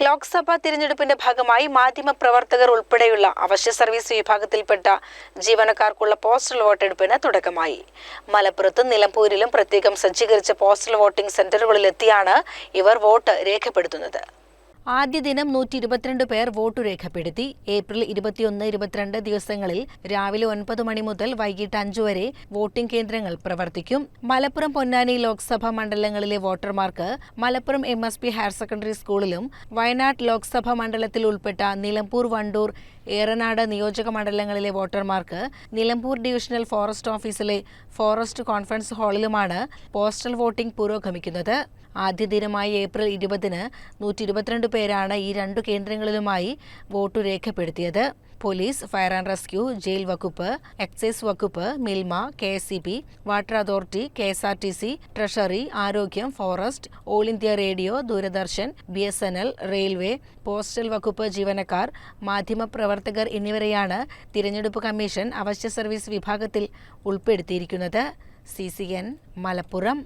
ലോക്സഭാ തിരഞ്ഞെടുപ്പിന്റെ ഭാഗമായി മാധ്യമപ്രവർത്തകർ ഉൾപ്പെടെയുള്ള അവശ്യ സർവീസ് വിഭാഗത്തിൽപ്പെട്ട ജീവനക്കാർക്കുള്ള പോസ്റ്റൽ വോട്ടെടുപ്പിന് തുടക്കമായി. മലപ്പുറത്തും നിലമ്പൂരിലും പ്രത്യേകം സജ്ജീകരിച്ച പോസ്റ്റൽ വോട്ടിംഗ് സെന്ററുകളിലെത്തിയാണ് ഇവർ വോട്ട് രേഖപ്പെടുത്തുന്നത്. ആദ്യ ദിനം 122 പേർ വോട്ടു രേഖപ്പെടുത്തി. ഏപ്രിൽ 21-22 ദിവസങ്ങളിൽ രാവിലെ 9 മണി മുതൽ വൈകിട്ട് 5 വരെ വോട്ടിംഗ് കേന്ദ്രങ്ങൾ പ്രവർത്തിക്കും. മലപ്പുറം, പൊന്നാനി ലോക്സഭാ മണ്ഡലങ്ങളിലെ വോട്ടർമാർക്ക് മലപ്പുറം MSP ഹയർ സെക്കൻഡറി സ്കൂളിലും, വയനാട് ലോക്സഭാ മണ്ഡലത്തിൽ ഉൾപ്പെട്ട നിലമ്പൂർ, വണ്ടൂർ, ഏറനാട് നിയോജക മണ്ഡലങ്ങളിലെ വോട്ടർമാർക്ക് നിലമ്പൂർ ഡിവിഷണൽ ഫോറസ്റ്റ് ഓഫീസിലെ ഫോറസ്റ്റ് കോൺഫറൻസ് ഹാളിലുമാണ് പോസ്റ്റൽ വോട്ടിംഗ് പുരോഗമിക്കുന്നത്. ആദ്യ ദിനമായ ഏപ്രിൽ 20-ന് 122 പേരാണ് ഈ 2 കേന്ദ്രങ്ങളിലുമായി വോട്ടു രേഖപ്പെടുത്തിയത്. Police, fire and rescue, jail വകുപ്പ്, എക്സൈസ് വകുപ്പ്, Milma, KSEB, water authority, KSRTC, treasury, ആരോഗ്യം, forest, All India Radio, Doordarshan, BSNL, railway, postal വകുപ്പ് ജീവനക്കാർ, മാധ്യമപ്രവർത്തകർ എന്നിവരെയാണ് തിരഞ്ഞെടുപ്പ് കമ്മീഷൻ അവശ്യ സർവീസ് വിഭാഗത്തിൽ ഉൾപ്പെടുത്തിയിരിക്കുന്നത്. CCN മലപ്പുറം.